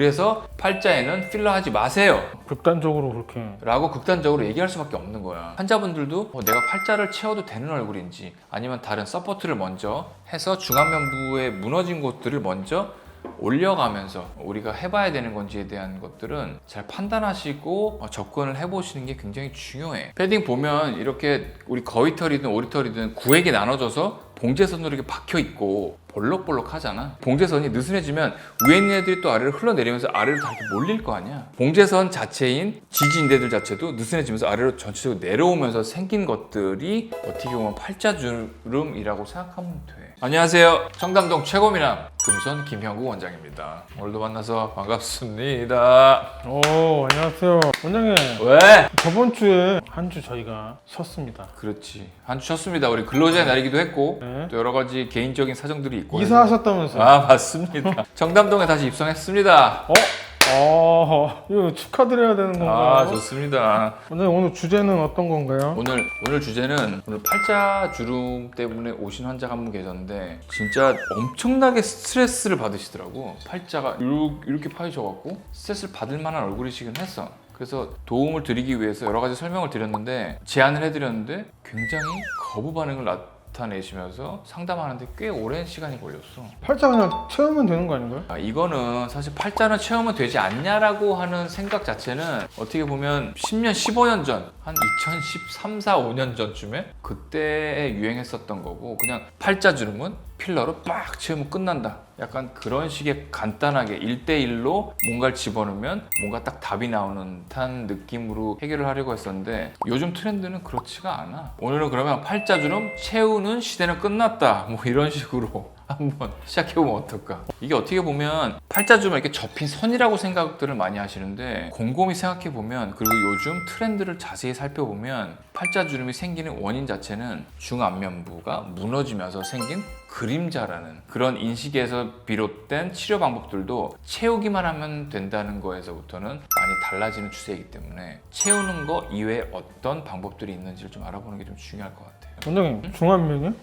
그래서 팔자에는 필러 하지 마세요 극단적으로 그렇게. 라고 극단적으로 얘기할 수밖에 없는 거야. 환자분들도 내가 팔자를 채워도 되는 얼굴인지 아니면 다른 서포트를 먼저 해서 중안면부에 무너진 곳들을 먼저 올려가면서 우리가 해봐야 되는 건지에 대한 것들은 잘 판단하시고 접근을 해보시는 게 굉장히 중요해. 패딩 보면 이렇게 우리 거위털이든 오리털이든 구에게 나눠져서 봉제선으로 이렇게 박혀 있고 볼록볼록 하잖아. 봉제선이 느슨해지면 위에 있는 애들이 또 아래로 흘러내리면서 아래로 다 이렇게 몰릴 거 아니야. 봉제선 자체인 지지인대들 자체도 느슨해지면서 아래로 전체적으로 내려오면서 생긴 것들이 어떻게 보면 팔자주름이라고 생각하면 돼. 안녕하세요. 청담동 최고미남 금손 김형구 원장입니다. 오늘도 만나서 반갑습니다. 오, 안녕하세요. 원장님. 왜? 저번 주에 한 주 저희가 쉬었습니다. 그렇지. 한 주 쉬었습니다. 우리 근로자의 날이기도 했고 네. 또 여러 가지 개인적인 사정들이 있고 이사하셨다면서요? 아 맞습니다. 청담동에 다시 입성했습니다. 이거 축하드려야 되는 건가요? 아 좋습니다. 원장님 오늘 주제는 어떤 건가요? 오늘 주제는 오늘 팔자 주름 때문에 오신 환자가 한 분 계셨는데 진짜 엄청나게 스트레스를 받으시더라고. 팔자가 이렇게 파이셔갖고 스트레스를 받을 만한 얼굴이시긴 했어. 그래서 도움을 드리기 위해서 여러 가지 설명을 드렸는데 제안을 해드렸는데 굉장히 거부 반응을 나타내시면서 상담하는데 꽤 오랜 시간이 걸렸어. 팔자 그냥 채우면 되는 거 아닌가요? 이거는 사실 팔자는 채우면 되지 않냐라고 하는 생각 자체는 어떻게 보면 10년, 15년 전, 한 2013, 4, 5년 전쯤에 그때 유행했었던 거고 그냥 팔자 주름은 필러로 빡 채우면 끝난다. 약간 그런 식의 간단하게 1대1로 뭔가를 집어넣으면 뭔가 딱 답이 나오는 듯한 느낌으로 해결을 하려고 했었는데 요즘 트렌드는 그렇지가 않아. 오늘은 그러면 팔자주름 채우는 시대는 끝났다. 뭐 이런 식으로 한번 시작해보면 어떨까? 이게 어떻게 보면 팔자주름은 이렇게 접힌 선이라고 생각들을 많이 하시는데 곰곰이 생각해보면 그리고 요즘 트렌드를 자세히 살펴보면 팔자주름이 생기는 원인 자체는 중안면부가 무너지면서 생긴 그림자라는 그런 인식에서 비롯된 치료 방법들도 채우기만 하면 된다는 거에서부터는 많이 달라지는 추세이기 때문에 채우는 거 이외에 어떤 방법들이 있는지를 좀 알아보는 게 좀 중요할 것 같아요. 원장님 중안면이요?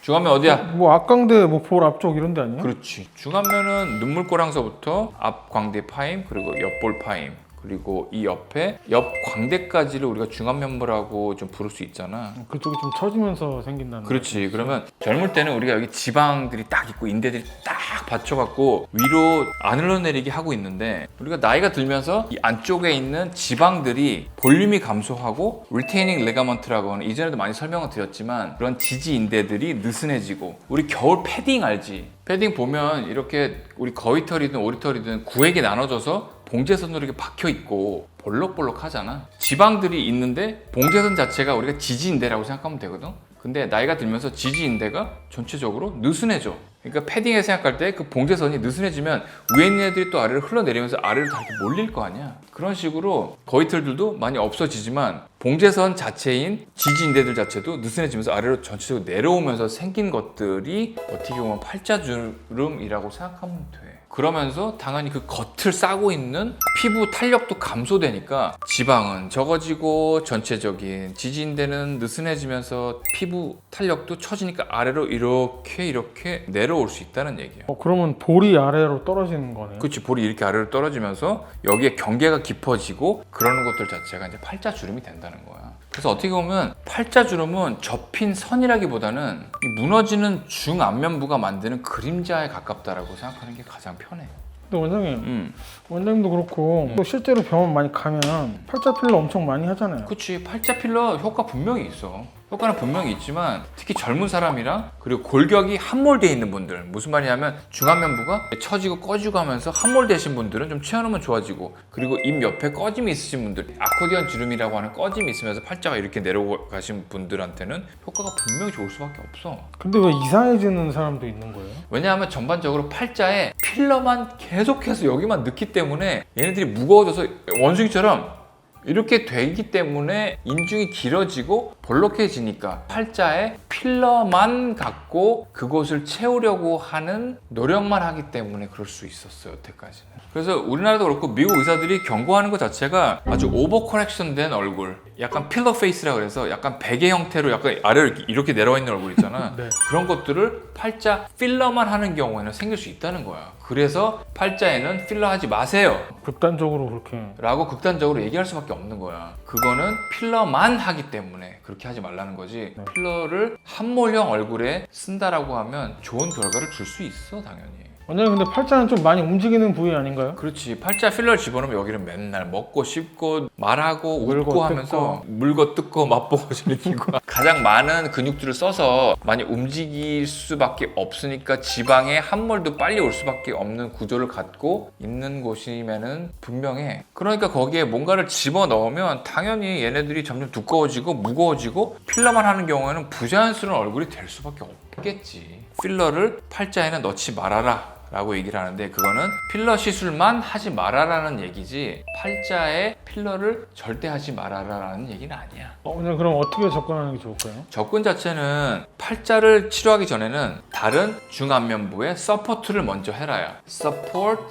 중안면 어디야? 뭐 앞광대, 뭐 볼 앞쪽 이런 데 아니에요? 그렇지. 중안면은 눈물꼬랑서부터 앞 광대 파임 그리고 옆볼 파임 그리고 이 옆에 옆 광대까지를 우리가 중안면부라고 좀 부를 수 있잖아. 그쪽이 좀 처지면서 생긴다는. 그렇지. 그러면 젊을 때는 우리가 여기 지방들이 딱 있고 인대들이 딱 받쳐갖고 위로 안 흘러내리게 하고 있는데 우리가 나이가 들면서 이 안쪽에 있는 지방들이 볼륨이 감소하고 리테이닝 레가먼트라고 하는 이전에도 많이 설명을 드렸지만 그런 지지 인대들이 느슨해지고 우리 겨울 패딩 알지? 패딩 보면 이렇게 우리 거위털이든 오리털이든 구에게 나눠져서 봉제선으로 이렇게 박혀 있고 볼록볼록 하잖아. 지방들이 있는데 봉제선 자체가 우리가 지지인대라고 생각하면 되거든. 근데 나이가 들면서 지지인대가 전체적으로 느슨해져. 그러니까 패딩에 생각할 때 그 봉제선이 느슨해지면 위에 있는 애들이 또 아래로 흘러내리면서 아래로 다 이렇게 몰릴 거 아니야. 그런 식으로 거위털들도 많이 없어지지만 봉제선 자체인 지지인대들 자체도 느슨해지면서 아래로 전체적으로 내려오면서 생긴 것들이 어떻게 보면 팔자주름이라고 생각하면 돼. 그러면서 당연히 그 겉을 싸고 있는 피부 탄력도 감소되니까 지방은 적어지고 전체적인 지지인대는 느슨해지면서 피부 탄력도 처지니까 아래로 이렇게 내려올 수 있다는 얘기예요. 그러면 볼이 아래로 떨어지는 거네요. 그렇지. 볼이 이렇게 아래로 떨어지면서 여기에 경계가 깊어지고 그러는 것들 자체가 이제 팔자주름이 된다는 거야. 그래서 어떻게 보면 팔자주름은 접힌 선이라기보다는 이 무너지는 중안면부가 만드는 그림자에 가깝다라고 생각하는 게 가장 편해. 근데 원장님, 원장님도 그렇고 또 실제로 병원 많이 가면 팔자 필러 엄청 많이 하잖아요. 그치. 팔자 필러 효과 분명히 있어. 효과는 분명히 있지만 특히 젊은 사람이랑 그리고 골격이 함몰되어 있는 분들, 무슨 말이냐면 중안면부가 처지고 꺼지고 하면서 함몰되신 분들은 좀 채워놓으면 좋아지고, 그리고 입 옆에 꺼짐이 있으신 분들, 아코디언 주름이라고 하는 꺼짐이 있으면서 팔자가 이렇게 내려가신 분들한테는 효과가 분명히 좋을 수밖에 없어. 근데 왜 이상해지는 사람도 있는 거예요? 왜냐하면 전반적으로 팔자에 필러만 계속해서 여기만 넣기 때문에 얘네들이 무거워져서 원숭이처럼 이렇게 되기 때문에 인중이 길어지고 볼록해지니까 팔자에 필러만 갖고 그곳을 채우려고 하는 노력만 하기 때문에 그럴 수 있었어요, 여태까지는. 그래서 우리나라도 그렇고 미국 의사들이 경고하는 것 자체가 아주 오버 커렉션 된 얼굴, 약간 필러 페이스라 그래서 약간 베개 형태로 약간 아래로 이렇게 내려와 있는 얼굴 있잖아. 네. 그런 것들을 팔자 필러만 하는 경우에는 생길 수 있다는 거야. 그래서 팔자에는 필러 하지 마세요 극단적으로 그렇게. 라고 극단적으로 얘기할 수밖에 없는 거야. 그거는 필러만 하기 때문에 그렇게 하지 말라는 거지. 네. 필러를 함몰형 얼굴에 쓴다라고 하면 좋은 결과를 줄 수 있어, 당연히. 원장님 근데 팔자는 좀 많이 움직이는 부위 아닌가요? 그렇지. 팔자 필러를 집어넣으면 여기는 맨날 먹고 씹고 말하고 물고 웃고 하면서 물고 뜯고 맛보고 즐기고 가장 많은 근육들을 써서 많이 움직일 수밖에 없으니까 지방에 함몰도 빨리 올 수밖에 없는 구조를 갖고 있는 곳이면은 분명해. 그러니까 거기에 뭔가를 집어넣으면 당연히 얘네들이 점점 두꺼워지고 무거워지고 필러만 하는 경우에는 부자연스러운 얼굴이 될 수밖에 없겠지. 필러를 팔자에는 넣지 말아라 라고 얘기를 하는데 그거는 필러 시술만 하지 말아라는 얘기지 팔자에 필러를 절대 하지 말아라라는 얘기는 아니야. 원장님 그럼 어떻게 접근하는 게 좋을까요? 접근 자체는 팔자를 치료하기 전에는 다른 중안면부에 서포트를 먼저 해라야. Support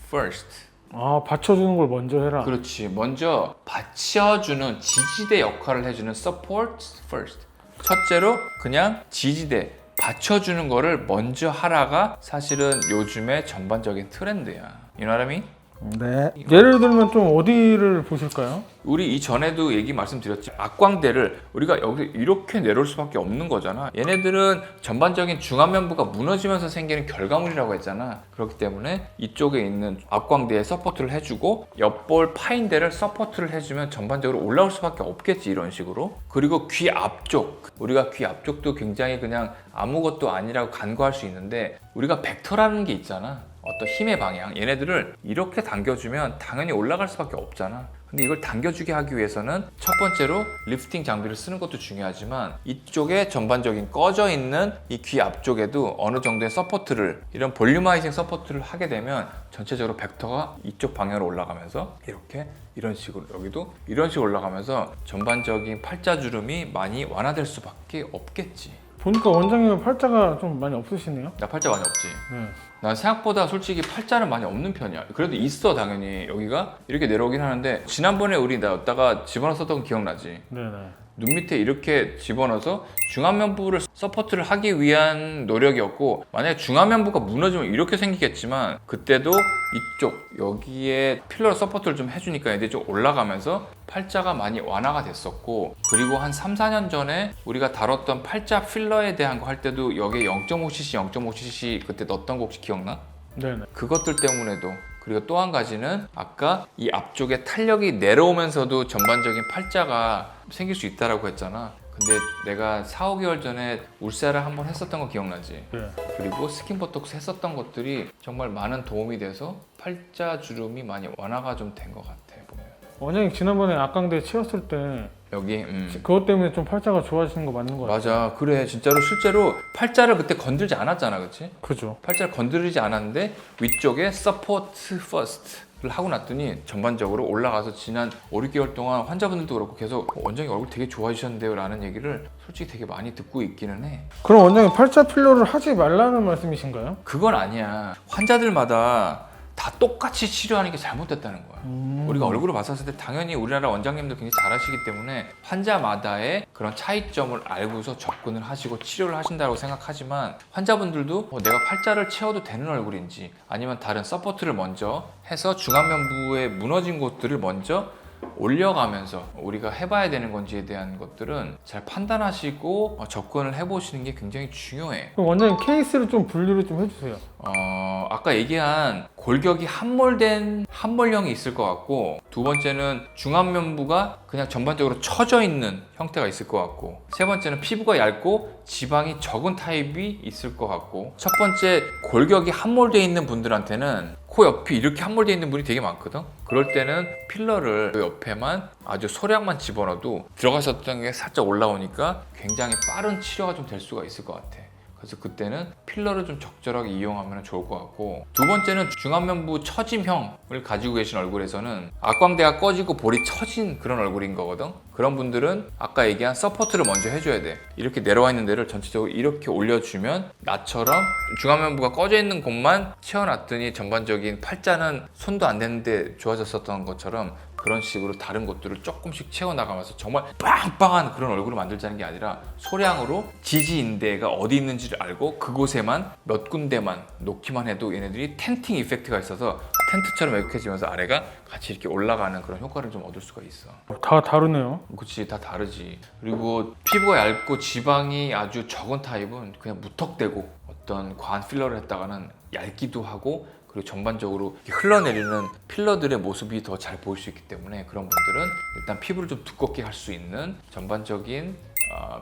first. 아, 받쳐주는 걸 먼저 해라. 그렇지. 먼저 받쳐주는 지지대 역할을 해주는 support first. 첫째로 그냥 지지대 받쳐주는 거를 먼저 하라가 사실은 요즘의 전반적인 트렌드야. You know what I mean? 네. 예를 들면 좀 어디를 보실까요? 우리 이전에도 얘기 말씀드렸지 악광대를 우리가 여기서 이렇게 내려올 수밖에 없는 거잖아. 얘네들은 전반적인 중안면부가 무너지면서 생기는 결과물이라고 했잖아. 그렇기 때문에 이쪽에 있는 악광대에 서포트를 해주고 옆볼 파인대를 서포트를 해주면 전반적으로 올라올 수밖에 없겠지, 이런 식으로. 그리고 귀 앞쪽, 우리가 귀 앞쪽도 굉장히 그냥 아무것도 아니라고 간과할 수 있는데 우리가 벡터라는 게 있잖아. 어떤 힘의 방향, 얘네들을 이렇게 당겨주면 당연히 올라갈 수밖에 없잖아. 근데 이걸 당겨주게 하기 위해서는 첫 번째로 리프팅 장비를 쓰는 것도 중요하지만 이쪽에 전반적인 꺼져 있는 이 귀 앞쪽에도 어느 정도의 서포트를, 이런 볼륨화이징 서포트를 하게 되면 전체적으로 벡터가 이쪽 방향으로 올라가면서 이렇게 이런 식으로, 여기도 이런 식으로 올라가면서 전반적인 팔자주름이 많이 완화될 수밖에 없겠지. 보니까 원장님은 팔자가 좀 많이 없으시네요. 나 팔자 많이 없지? 네. 난 생각보다 솔직히 팔자는 많이 없는 편이야. 그래도 있어, 당연히. 여기가 이렇게 내려오긴 하는데 지난번에 우리 나 여기다가 집어넣었던 거 기억나지? 네네. 눈 밑에 이렇게 집어넣어서 중안면부를 서포트를 하기 위한 노력이었고, 만약에 중안면부가 무너지면 이렇게 생기겠지만 그때도 이쪽 여기에 필러 서포트를 좀 해주니까 얘들이 좀 올라가면서 팔자가 많이 완화가 됐었고, 그리고 한 3, 4년 전에 우리가 다뤘던 팔자 필러에 대한 거 할 때도 여기에 0.5cc, 0.5cc 그때 넣었던 거 혹시 기억나? 네네. 그것들 때문에도. 그리고 또 한 가지는 아까 이 앞쪽에 탄력이 내려오면서도 전반적인 팔자가 생길 수 있다라고 했잖아. 근데 내가 4, 5개월 전에 울세라 한번 했었던 거 기억나지? 네. 그리고 스킨보톡스 했었던 것들이 정말 많은 도움이 돼서 팔자 주름이 많이 완화가 좀 된 것 같아, 보면. 원장님 지난번에 악광대 치웠을 때 여기 그것 때문에 좀 팔자가 좋아지는 거 맞는 거 같아요. 맞아. 그래. 진짜로 실제로 팔자를 그때 건들지 않았잖아. 그치? 그죠. 팔자를 건드리지 않았는데 위쪽에 서포트 퍼스트를 하고 났더니 전반적으로 올라가서 지난 5, 6개월 동안 환자분들도 그렇고 계속 원장님 얼굴 되게 좋아지셨는데요 라는 얘기를 솔직히 되게 많이 듣고 있기는 해. 그럼 원장님 팔자 필러를 하지 말라는 말씀이신가요? 그건 아니야. 환자들마다 다 똑같이 치료하는 게 잘못됐다는 거야. 우리가 얼굴을 봤었을 때 당연히 우리나라 원장님들 굉장히 잘하시기 때문에 환자마다의 그런 차이점을 알고서 접근을 하시고 치료를 하신다고 생각하지만, 환자분들도 내가 팔자를 채워도 되는 얼굴인지 아니면 다른 서포트를 먼저 해서 중안면부에 무너진 곳들을 먼저 올려가면서 우리가 해봐야 되는 건지에 대한 것들은 잘 판단하시고 접근을 해보시는 게 굉장히 중요해. 그럼 원장님 케이스를 좀 분류를 좀 해주세요. 아까 얘기한 골격이 함몰된 함몰형이 있을 것 같고, 두 번째는 중안면부가 그냥 전반적으로 처져 있는 형태가 있을 것 같고, 세 번째는 피부가 얇고 지방이 적은 타입이 있을 것 같고, 첫 번째 골격이 함몰되어 있는 분들한테는 코 옆이 이렇게 함몰되어 있는 분이 되게 많거든. 그럴 때는 필러를 그 옆에만 아주 소량만 집어넣어도 들어가셨던 게 살짝 올라오니까 굉장히 빠른 치료가 좀 될 수가 있을 것 같아. 그래서 그때는 필러를 좀 적절하게 이용하면 좋을 것 같고, 두 번째는 중안면부 처짐형을 가지고 계신 얼굴에서는 악광대가 꺼지고 볼이 처진 그런 얼굴인 거거든. 그런 분들은 아까 얘기한 서포트를 먼저 해줘야 돼. 이렇게 내려와 있는 데를 전체적으로 이렇게 올려주면 나처럼 중안면부가 꺼져 있는 곳만 채워놨더니 전반적인 팔자는 손도 안 대는데 좋아졌었던 것처럼 그런 식으로 다른 곳들을 조금씩 채워나가면서 정말 빵빵한 그런 얼굴을 만들자는 게 아니라 소량으로 지지인대가 어디 있는지를 알고 그곳에만 몇 군데만 놓기만 해도 얘네들이 텐팅 이펙트가 있어서 텐트처럼 매혹해지면서 아래가 같이 이렇게 올라가는 그런 효과를 좀 얻을 수가 있어. 다 다르네요. 그치, 다 다르지. 그리고 피부가 얇고 지방이 아주 적은 타입은 그냥 무턱대고 어떤 과한 필러를 했다가는 얇기도 하고, 그리고 전반적으로 흘러내리는 필러들의 모습이 더 잘 보일 수 있기 때문에 그런 분들은 일단 피부를 좀 두껍게 할 수 있는 전반적인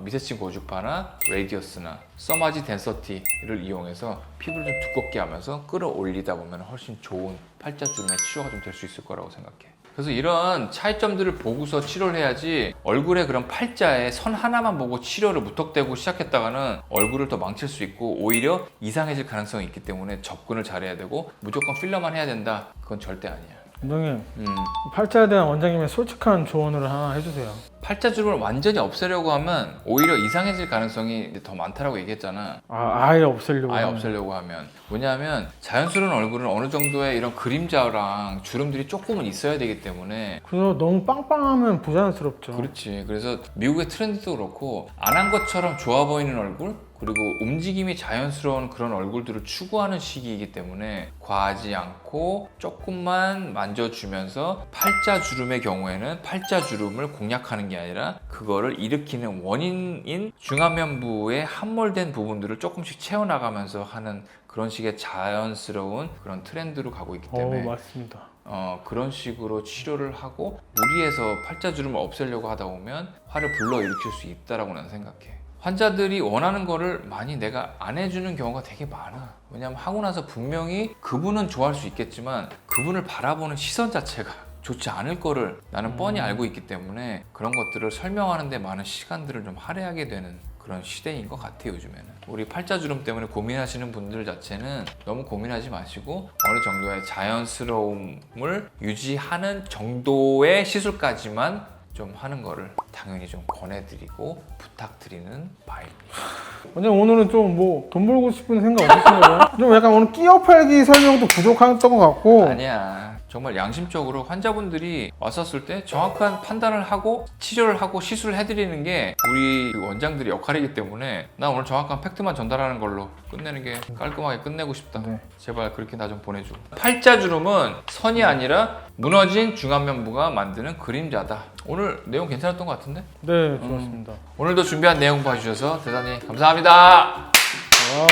미세층 고주파나 레디어스나 써마지 덴서티를 이용해서 피부를 좀 두껍게 하면서 끌어올리다 보면 훨씬 좋은 팔자주름의 치료가 좀 될 수 있을 거라고 생각해. 그래서 이런 차이점들을 보고서 치료를 해야지, 얼굴에 그런 팔자에 선 하나만 보고 치료를 무턱대고 시작했다가는 얼굴을 더 망칠 수 있고 오히려 이상해질 가능성이 있기 때문에 접근을 잘해야 되고, 무조건 필러만 해야 된다, 그건 절대 아니야. 원장님, 팔자에 대한 원장님의 솔직한 조언을 하나 해주세요. 팔자주름을 완전히 없애려고 하면 오히려 이상해질 가능성이 이제 더 많다라고 얘기했잖아. 아예 없애려고. 아예 없애려고 하면. 뭐냐면 자연스러운 얼굴은 어느 정도의 이런 그림자랑 주름들이 조금은 있어야 되기 때문에. 그래서 너무 빵빵하면 부자연스럽죠. 그렇지. 그래서 미국의 트렌드도 그렇고 안 한 것처럼 좋아 보이는 얼굴, 그리고 움직임이 자연스러운 그런 얼굴들을 추구하는 시기이기 때문에 과하지 않고 조금만 만져주면서 팔자주름의 경우에는 팔자주름을 공략하는 게 아니라 그거를 일으키는 원인인 중안면부의 함몰된 부분들을 조금씩 채워나가면서 하는 그런 식의 자연스러운 그런 트렌드로 가고 있기 때문에 맞습니다. 그런 식으로 치료를 하고 무리해서 팔자주름을 없애려고 하다 보면 화를 불러일으킬 수 있다라고 나는 생각해. 환자들이 원하는 거를 많이 내가 안 해주는 경우가 되게 많아. 왜냐면 하고 나서 분명히 그분은 좋아할 수 있겠지만 그분을 바라보는 시선 자체가 좋지 않을 거를 나는 뻔히 알고 있기 때문에 그런 것들을 설명하는 데 많은 시간들을 좀 할애하게 되는 그런 시대인 것 같아요, 요즘에는. 우리 팔자주름 때문에 고민하시는 분들 자체는 너무 고민하지 마시고 어느 정도의 자연스러움을 유지하는 정도의 시술까지만 좀 하는 거를 당연히 좀 권해드리고 부탁드리는 바입니다. 원장님, 오늘은 좀 뭐 돈 벌고 싶은 생각 없으신가요? 좀 약간 오늘 끼어 팔기 설명도 부족했던 것 같고. 아니야. 정말 양심적으로 환자분들이 왔었을 때 정확한 판단을 하고 치료를 하고 시술을 해드리는 게 우리 원장들의 역할이기 때문에 나 오늘 정확한 팩트만 전달하는 걸로 끝내는 게 깔끔하게 끝내고 싶다. 네. 제발 그렇게 나 좀 보내줘. 팔자주름은 선이 아니라 무너진 중안면부가 만드는 그림자다. 오늘 내용 괜찮았던 것 같은데? 네, 좋았습니다. 오늘도 준비한 내용 봐주셔서 대단히 감사합니다. 와우.